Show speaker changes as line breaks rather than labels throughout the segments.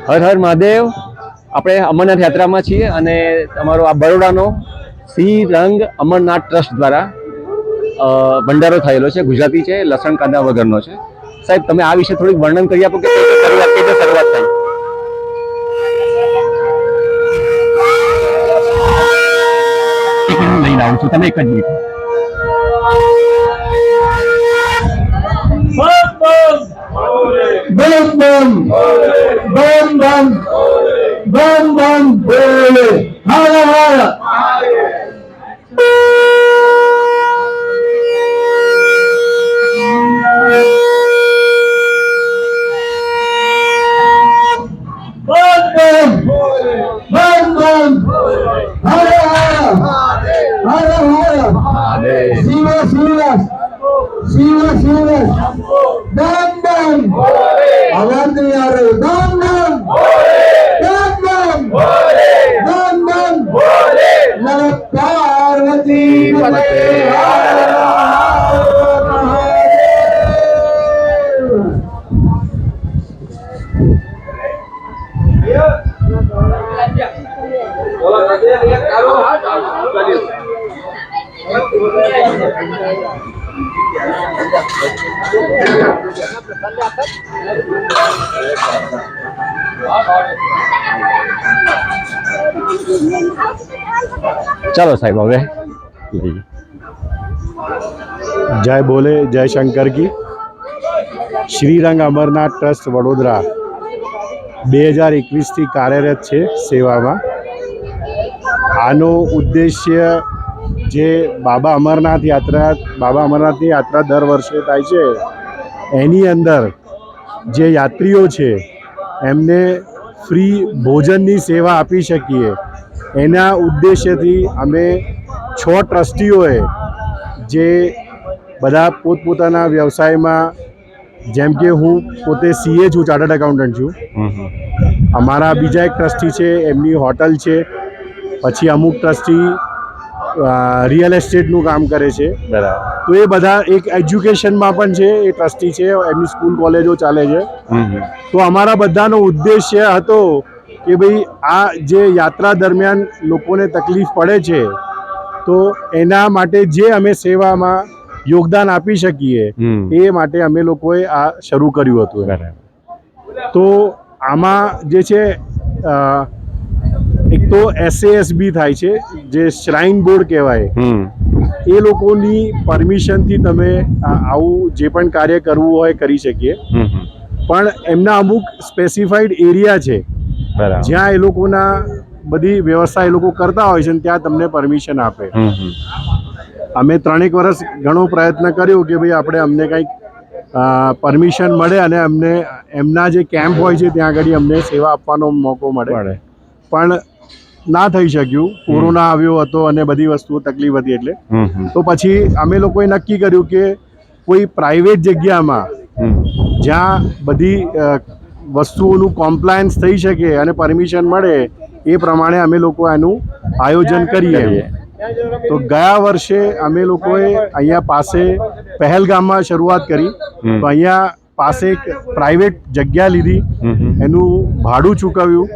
હર હર મહાદેવ। આપણે અમરનાથ યાત્રામાં છીએ અને તમારો આ બરોડાનો શ્રી રંગ અમરનાથ ટ્રસ્ટ દ્વારા ભંડારો થયેલો છે। ગુજરાતી છે, લસણ કાંદા વગરનો છે। સાહેબ, તમે આ વિશે થોડીક વર્ણન કરી આપો કે કેવી શરૂઆત થઈ? લઈને આવું છું, તમે એક જ મિનિટ।
बम बम बम बम बम बम बोले हर हर बम बम हर हर हर शिव शिव शिव शिव दम दम आवाज नहीं आ रही दम दम दम दम दम दम नमः पार्वती पते
ચાલો સાહેબ, હવે
जय बोले जय शंकर की। श्रीरंग अमरनाथ ट्रस्ट वडोदरा 2021 થી કાર્યરત છે સેવામાં। આનો ઉદ્દેશ્ય જે બાબા અમરનાથની યાત્રા દર વર્ષે થાય છે, એની અંદર જે યાત્રીઓ છે એમને ફ્રી ભોજનની સેવા આપી શકીએ, એના ઉદ્દેશ્યથી અમે 6 ટ્રસ્ટીઓએ જે બધા પોતપોતાના વ્યવસાયમાં, જેમ કે હું પોતે સીએ છું, ચાર્ટર્ડ એકાઉન્ટન્ટ છું, અમારા બીજા એક ટ્રસ્ટી છે એમની હોટલ છે, પછી અમુક ટ્રસ્ટી રિયલ એસ્ટેટનું કામ કરે છે। તો એ બધા એક એજ્યુકેશનમાં પણ છે, એ ટ્રસ્ટી છે, એમની સ્કૂલ કોલેજો ચાલે છે। તો અમારા બધાનો ઉદ્દેશ્ય હતો કે ભાઈ આ જે યાત્રા દરમિયાન લોકોને તકલીફ પડે છે, તો એના માટે જે અમે સેવામાં યોગદાન આપી શકીએ એ માટે અમે લોકોએ આ શરૂ કર્યું હતું। તો આમાં જે છે એક તો SASB થાય છે, જે શ્રાઇન બોર્ડ કહેવાય, એ લોકોની પરમિશનથી તમે આવું જે પણ કાર્ય કરવું હોય કરી શકીએ, પણ એમના અમુક સ્પેસિફાઈડ એરિયા છે જ્યાં એ લોકોના બધી વ્યવસ્થા એ લોકો કરતા હોય છે, ત્યાં તમને પરમિશન આપે। અમે 3 વર્ષ ઘણો પ્રયત્ન કર્યો કે ભાઈ આપણે અમને કંઈક પરમિશન મળે અને અમને એમના જે કેમ્પ હોય છે ત્યાં આગળ અમને સેવા આપવાનો મોકો મળે, પણ ના થઈ શક્યું। કોરોના આવ્યો હતો અને બધી વસ્તુઓ તકલીફ હતી, એટલે તો પછી અમે લોકોએ નક્કી કર્યું કે કોઈ પ્રાઇવેટ જગ્યામાં જ્યાં બધી વસ્તુઓનું કોમ્પ્લાયન્સ થઈ શકે અને પરમિશન મળે એ પ્રમાણે અમે લોકો આનું આયોજન કરીએ। તો ગયા વર્ષે અમે લોકોએ અહીંયા પાસે પહેલગામમાં શરૂઆત કરી। તો અહીંયા પાસે એક પ્રાઇવેટ જગ્યા લીધી, એનું ભાડું ચૂકવ્યું,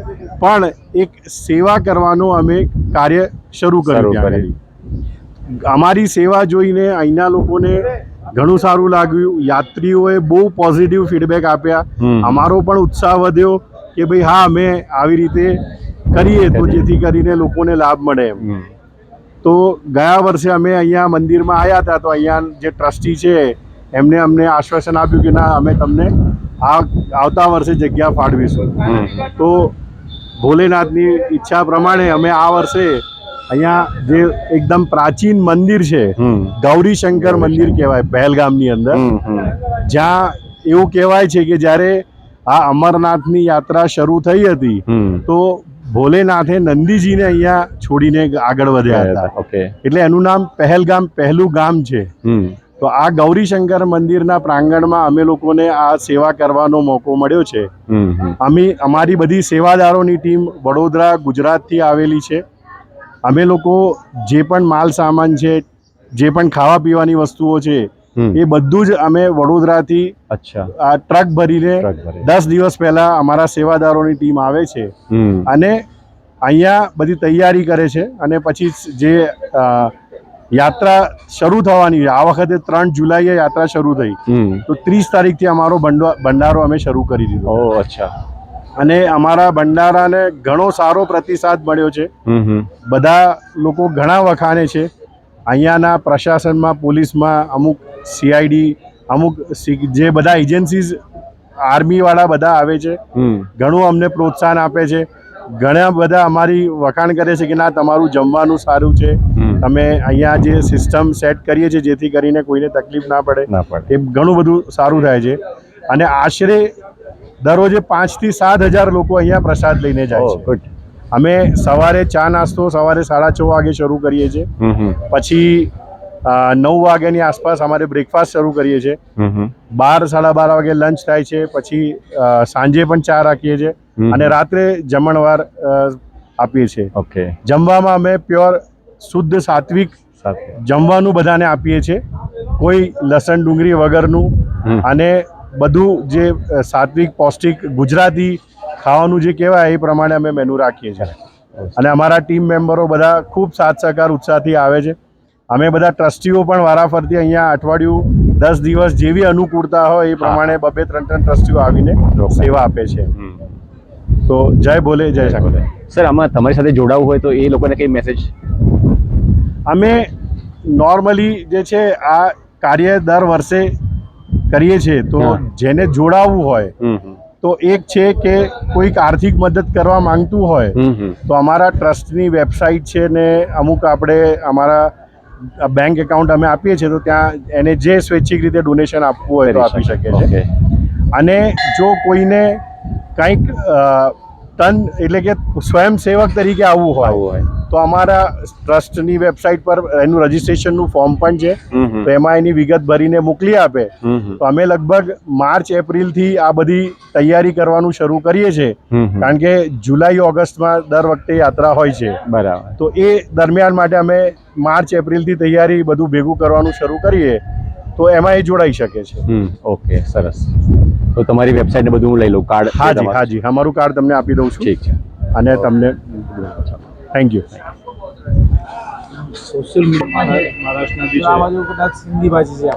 પણ એક સેવા કરવાનો અમે કાર્ય શરૂ કર્યું। અમારી સેવા જોઈને અહીંના લોકોને ઘણું સારું લાગ્યું, યાત્રીઓએ બહુ પોઝિટિવ ફીડબેક આપ્યા, અમારો પણ ઉત્સાહ વધ્યો કે ભાઈ હા, અમે આવી રીતે કરીએ તો જેથી કરીને લોકોને લાભ મળે એમ। તો ગયા વર્ષે અમે અહીંયા મંદિરમાં આવ્યા હતા, તો અહીંયા જે ટ્રસ્ટી છે એમને અમને આશ્વાસન આપ્યું કે ના, અમે તમને આવતા વર્ષે જગ્યા ફાળવીશું। તો ભોલેનાથની ઈચ્છા પ્રમાણે અમે આ વર્ષે અહીંયા જે એકદમ પ્રાચીન મંદિર છે, ગૌરીશંકર મંદિર કહેવાય, પહેલગામની અંદર, જ્યાં એવું કહેવાય છે કે જ્યારે આ અમરનાથની યાત્રા શરૂ થઈ હતી તો ભોલેનાથે નંદીજીને અહીંયા છોડીને આગળ વધ્યા હતા, એટલે એનું નામ પહેલગામ, પહેલું ગામ છે। તો આ ગૌરીશંકર મંદિરના પ્રાંગણમાં અમે લોકોને આ સેવા કરવાનો મોકો મળ્યો છે। અમારી બધી સેવાદારોની ટીમ વડોદરા, ગુજરાતથી આવેલી છે। અમે લોકો જે પણ માલ સામાન છે, જે પણ ખાવા પીવાની વસ્તુઓ છે, એ બધું જ અમે વડોદરાથી
અચ્છા
આ ટ્રક ભરીને
ટ્રક ભરીને.
10 દિવસ પહેલા અમારા સેવાદારોની ટીમ આવે છે અને અહીંયા બધી તૈયારી કરે છે અને પછી જે યાત્રા શરૂ થવાની છે, આ વખતે 3 જુલાઈએ યાત્રા શરૂ થઈ, તો 30 તારીખથી અમારો ભંડારો અમે શરૂ કરી દીધો.
ઓહ અચ્છા.
અને અમારા ભંડારાને ઘણો સારો પ્રતિસાદ મળ્યો છે. બધા લોકો ઘણા વખાણે છે. અહીંયાના પ્રશાસનમાં, પોલીસમાં, અમુક CID, અમુક જે બધા એજન્સીઝ, આર્મીવાળા બધા આવે છે, ઘણું અમને પ્રોત્સાહન આપે છે. ઘણા બધા અમારી વખાણ કરે છે કે ના તમારું જમવાનું સારું છે, તમે અહીંયા જે સિસ્ટમ સેટ કરીએ છીએ જેથી કરીને કોઈને તકલીફ ના પડે, એ ઘણું બધું સારું થાય છે. અને આશરે દરરોજે 5 થી 7 હજાર લોકો અહીંયા પ્રસાદ લઈને જાય છે. અમે સવારે ચા નાસ્તો સવારે 6:30 વાગે શરૂ કરીએ છીએ, પછી 9 વાગ્યાની આસપાસ અમારે બ્રેકફાસ્ટ શરૂ કરીએ છીએ, 12 સાડા 12 વાગે લંચ થાય છે, પછી સાંજે પણ ચા રાખીએ છીએ અને રાત્રે જમણવાર આપીએ છીએ.
ઓકે.
જમવામાં અમે પ્યોર શુદ્ધ સાત્વિક જમવાનું બધાને આપીએ છીએ, કોઈ લસણ ડુંગળી વગરનું અને બધું જે સાત્વિક પૌષ્ટિક ગુજરાતી ખાવાનું જે કહેવાય એ પ્રમાણે અમે મેનુ રાખીએ છીએ. અને અમારા ટીમ મેમ્બરો બધા ખૂબ સાથ સહકાર ઉત્સાહથી આવે છે. અમે બધા ટ્રસ્ટીઓ પણ વારાફરતી અહીંયા અઠવાડિયું 10 દિવસ જેવી અનુકૂળતા હોય એ પ્રમાણે 2-3 ટ્રસ્ટીઓ આવીને સેવા આપે છે. તો જય ભોલે, જય શંકર.
સર, આમાં તમારી સાથે જોડાવું હોય તો એ લોકોને કઈ મેસેજ?
અમે નોર્મલી જે છે આ કાર્ય દર વર્ષે કરીએ છીએ, તો જેને જોડાવવું હોય તો એક છે કે કોઈક આર્થિક મદદ કરવા માંગતું હોય તો અમારા ટ્રસ્ટની વેબસાઇટ છે ને અમુક આપણે અમારા બેંક એકાઉન્ટ અમે આપીએ છીએ, તો ત્યાં એને જે સ્વૈચ્છિક રીતે ડોનેશન આપવું હોય તો આપી શકે છે. અને જો કોઈને કંઈક એટલે કે સ્વયંસેવક તરીકે આવવું હોય તો અમારા ટ્રસ્ટની વેબસાઇટ પર એનું રજીસ્ટ્રેશનનું ફોર્મ પણ છે, તો એમાં એની વિગત ભરીને મોકલી આપે તો અમે લગભગ માર્ચ-એપ્રિલથી આ બધી તૈયારી કરવાનું શરૂ કરીએ છીએ, કારણ કે જુલાઈ-ઓગસ્ટમાં દર વખતે યાત્રા હોય છે.
બરાબર.
તો એ દરમિયાન માટે અમે માર્ચ-એપ્રિલથી તૈયારી બધું ભેગું કરવાનું શરૂ કરીએ તો એમાં એ જોડાઈ શકે છે.
ઓકે, સરસ. તો તમારી વેબસાઇટ ને બધું હું લઈ લઉં, કાર્ડ?
હાજી, અમારું કાર્ડ તમને આપી દઉં છું.
ઠીક છે.
અને તમને thank you.
Social media Sindhi ભાજી છે,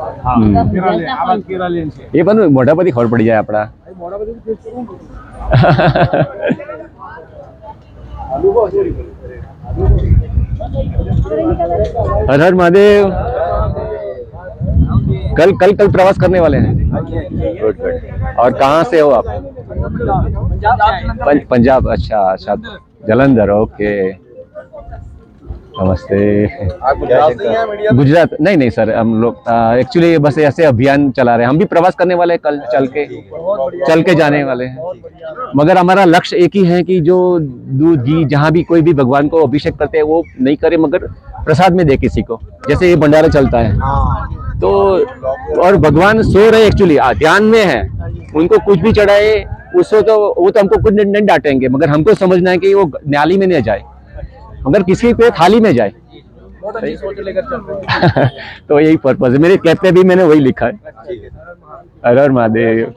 એ બધું મોઢા પરથી ખબર પડી જાય આપણા. हर हर महादेव. कल प्रवास करने वाले हैं? Good good. और कहाँ से हो आप? पंजाब. अच्छा, जलंधर. ओके, नमस्ते. गुजरात? नहीं सर, हम लोग एक्चुअली बस ऐसे अभियान चला रहे हैं. हम भी प्रवास करने वाले हैं, कल चल के जाने वाले हैं. मगर हमारा लक्ष्य एक ही है कि जो दूध घी जहाँ भी कोई भी भगवान को अभिषेक करते हैं वो नहीं करे, मगर प्रसाद में दे किसी को. जैसे ये भंडारा चलता है तो, और भगवान सो रहे एक्चुअली ध्यान में है, उनको कुछ भी चढ़ाए उसको तो वो तो हमको कुछ नहीं डांटेंगे, मगर हमको समझना है कि वो नाली में नहीं जाए, मगर किसी पे थाली में जाए. तो यही पर्पज है. मेरे कैब पे भी मैंने वही लिखा है. हर हर महादेव.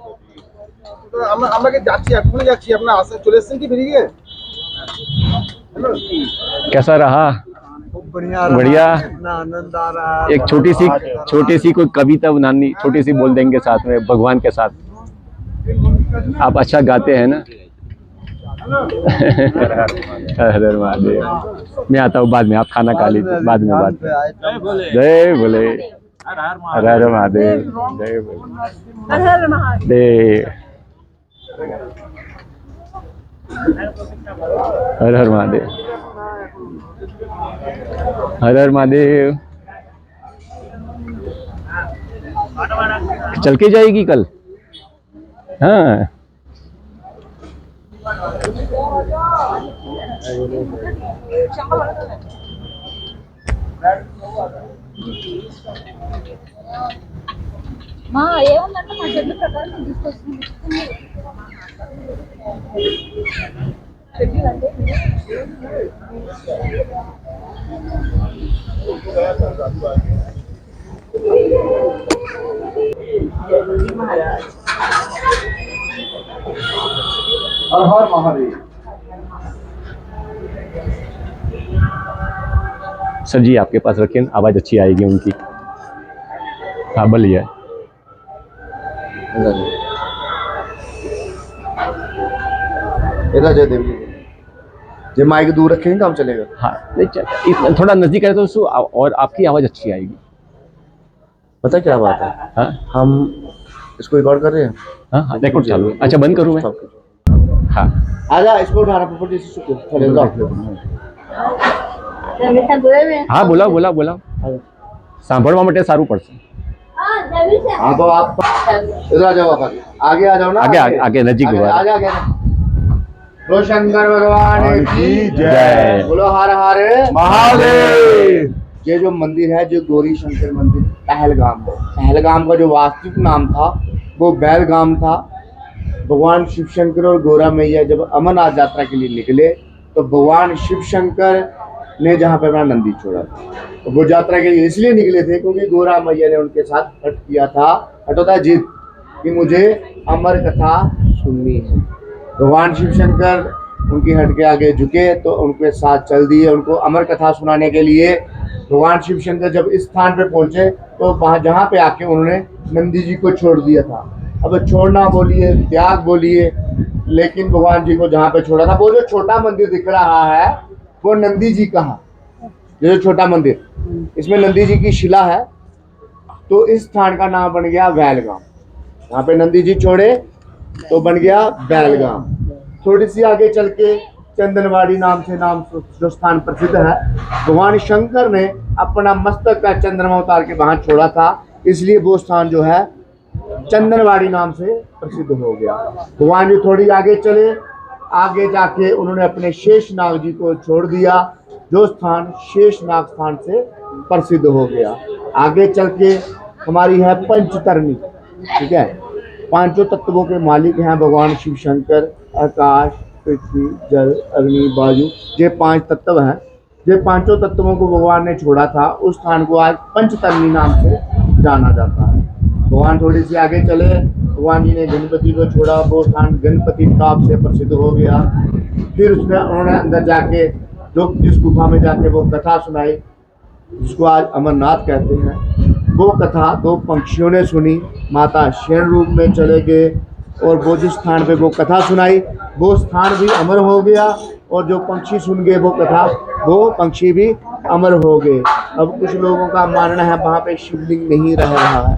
कैसा रहा? बढ़िया.
आनंद आ रहा है.
एक छोटी सी कोई कविता बनानी, छोटी सी बोल देंगे साथ में भगवान के साथ. आप अच्छा गाते हैं ना? हर हर महादेव. मैं आता हूँ बाद में, आप खाना खा लीजिए, बाद में बात. जय भोले. हर हर महादेव. जय भोले. हर हर महादेव. हर हर महादेव. हर हर महादेव. चल के जाएगी कल? हाँ.
ఏమన్నట్టు మా చెట్ల ప్రకారం తీసుకొస్తుంది. చెట్లు అంటే महाराज।
हर हर महादेव।
सर जी आपके पास रखिए, आवाज़ अच्छी आएगी उनकी। हाँ बोलिए।
इधर जय देवी जी, माइक दूर रखेंगे काम चलेगा।
हाँ नहीं, थोड़ा नज़दीक है तो उसको और आपकी आवाज़ अच्छी आएगी।
पता क्या बात है,
हाँ
हम इसको रिकॉर्ड कर रहे हैं।
हाँ रिकॉर्ड चालू है। अच्छा बंद करूँ मैं? हाँ
आजा इसको उठाना प्रॉपर्टी से चले जाओ।
હા બોલાવો બોલાવો બોલાવો, સાંભળવા માટે સારું પડશે।
हाँ तो आप इधर आ जाओ, आप आगे आ जाओ ना,
आगे आगे नजीक हुआ।
आगे आगे। बोलो शंकर भगवान की
जय।
बोलो हर हर
महादेव।
ये जो मंदिर है, जो गौरी शंकर मंदिर पहलगाम है। पहलगाम का जो वास्तविक नाम था वो बैलगाम था। भगवान शिव शंकर और गौरा मैया जब अमरनाथ यात्रा के लिए निकले तो भगवान शिव शंकर ने जहाँ पे अपना नंदी छोड़ा था, तो वो यात्रा के लिए इसलिए निकले थे क्योंकि गौरा मैया ने उनके साथ हट किया था, हट होता है जिद, कि मुझे अमर कथा सुननी है। भगवान शिव शंकर उनकी हट के आगे झुके तो उनके साथ चल दिए। उनको अमर कथा सुनाने के लिए भगवान शिव शंकर जब इस स्थान पे पहुंचे तो वहाँ जहाँ पे आके उन्होंने नंदी जी को छोड़ दिया था। अब छोड़ना बोलिए, त्याग बोलिए, लेकिन भगवान जी को जहाँ पे छोड़ा था, वो जो छोटा मंदिर दिख रहा है वो नंदी जी का है। ये जो छोटा मंदिर, इसमें नंदी जी की शिला है। तो इस स्थान का नाम बन गया बैलगाम। यहाँ पे नंदी जी छोड़े तो बन गया बैलगाम। थोड़ी सी आगे चल के चंदनवाड़ी नाम से जो स्थान प्रसिद्ध है, भगवान शंकर ने अपना मस्तक का चंद्रमा उतार के वहां छोड़ा था, इसलिए वो स्थान जो है चंदनवाड़ी नाम से प्रसिद्ध हो गया। भगवान जी थोड़ी आगे चले, आगे जाके उन्होंने अपने शेषनाग जी को छोड़ दिया, जो स्थान शेषनाग स्थान से प्रसिद्ध हो गया। आगे चल के हमारी है पंचतरणी, ठीक है। पांचों तत्वों के मालिक हैं भगवान शिव शंकर। आकाश, पृथ्वी, जल, अग्नि, वायु, ये 5 तत्व हैं। ये पांचों तत्वों को भगवान ने छोड़ा था, उस स्थान को आज पंचतरणी नाम से जाना जाता है। भगवान थोड़ी सी आगे चले, भगवान जी ने गणपति को छोड़ा, वो स्थान गणपति ताप से प्रसिद्ध हो गया। फिर उसमें उन्होंने अंदर जाके जो जिस गुफा में जाके वो कथा सुनाई, जिसको आज अमरनाथ कहते हैं, वो कथा 2 पंक्षियों ने सुनी। माता शेर रूप में चले गए और वो जिस स्थान पे वो कथा सुनाई वो स्थान भी अमर हो गया, और जो पंक्षी सुन गए वो कथा, वो पंक्षी भी अमर हो गए। अब कुछ लोगों का मानना है वहाँ पे शिवलिंग नहीं रह रहा है,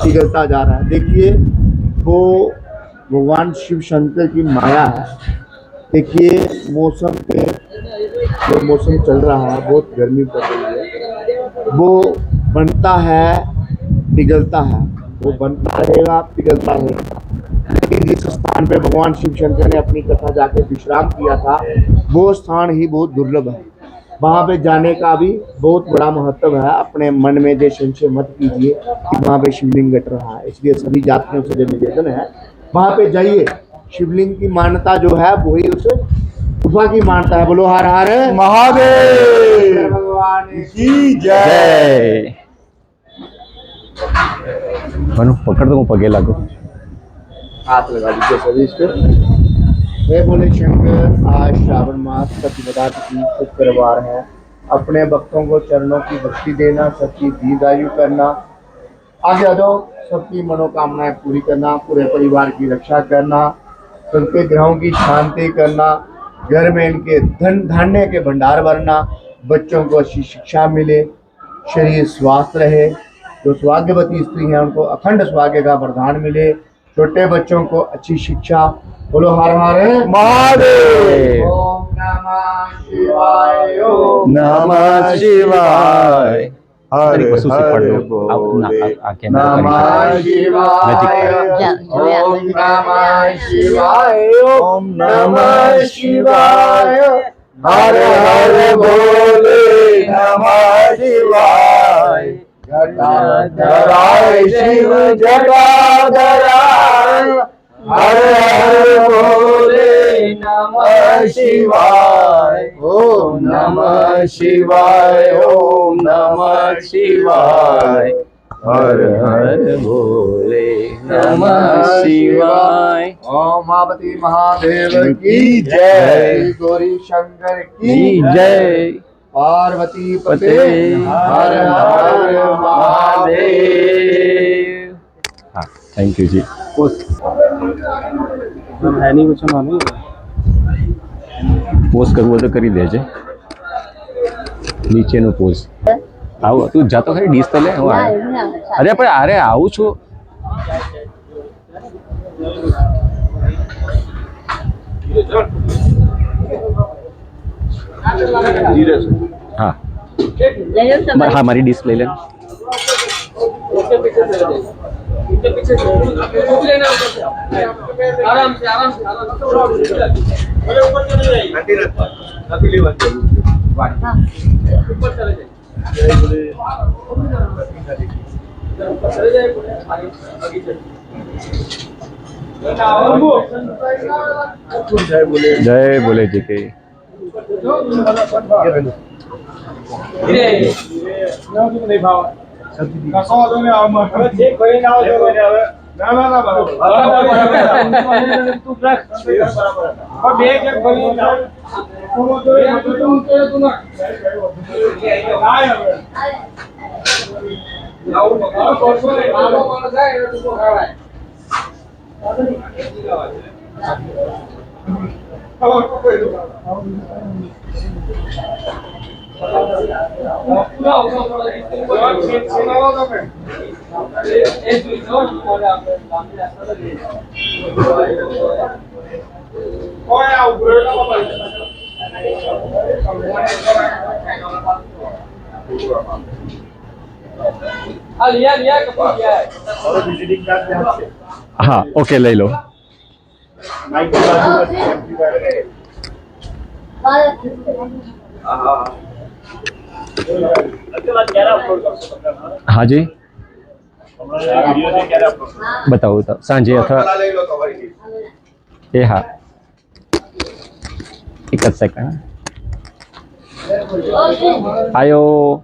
पिघलता जा रहा है। देखिए वो भगवान शिव शंकर की माया है। देखिए मौसम के जो मौसम चल रहा है, बहुत गर्मी पड़ रही है, वो बनता है पिघलता है, वो बनता रहेगा पिघलता रहेगा। लेकिन जिस स्थान पे भगवान शिव शंकर ने अपनी कथा जाके विश्राम किया था वो स्थान ही बहुत दुर्लभ है। वहाँ पे जाने का भी बहुत बड़ा महत्व है। अपने मन में जो संशय मत कीजिए कि वहाँ पे शिवलिंग घट रहा है, इसलिए सभी यात्रियों से जो निवेदन है वहाँ पे जाइए। शिवलिंग की मान्यता जो है वही उस गुफा की मान्यता है। बोलो हर हर
महादेव
भगवान
की जय।
मनु पकड़ दो, पगे लागो।
हाथ लगा दीजिए सभी इस पे। हे बोले शंकर, आज श्रावण मास प्रतिपदा की शुक्रवार है। अपने भक्तों को चरणों की भक्ति देना, सबकी दीर्घायु करना, आगे आ जाओ, सबकी मनोकामनाएं पूरी करना, पूरे परिवार की रक्षा करना, सबके ग्रहों की शांति करना, घर में इनके धन धान्य के भंडार भरना, बच्चों को अच्छी शिक्षा मिले, शरीर स्वस्थ रहे, जो सौभाग्यवती स्त्री हैं उनको अखंड सौभाग्य का वरदान मिले, छोटे बच्चों को अच्छी शिक्षा। बोलो हर हर
महादेव।
ओम नमः शिवाय। ओम
नमः शिवाय।
हर
एक वस्तु से पढ़
हर
लो। आप ना
बोले
आके मेरे को
नमः
नहीं।
शिवाय। ओम नमः शिवाय। ओम नमः शिवाय।
हर हर बोले नमः शिवाय।
जटाधराय शिव जटाधराय। हर हर बोले नमः शिवाय। ओम नमः शिवाय। ओम नमः शिवाय।
હર હર ભોલે નમઃ શિવાય.
ओम उमापति महादेव की जय, गौरी शंकर की
જી જય.
पार्वती पते
પતે
हर हर महादेव.
હા થેન્ક યુ જી. પોઝ કરવું હોય તો કરી દેજે. નીચેનું પોઝ. આવું તું જાતો ખરી ડીશ તો લે હું આવ્યો. અરે પણ અરે આવું છું. હા હા મારી ડીશ લઈ લે. જય બોલે જી કે. હા ઓકે લઈ લો. હા જી બતાવો તો સાંજે અથવા એ હા એક જ સેકન્ડ આયો.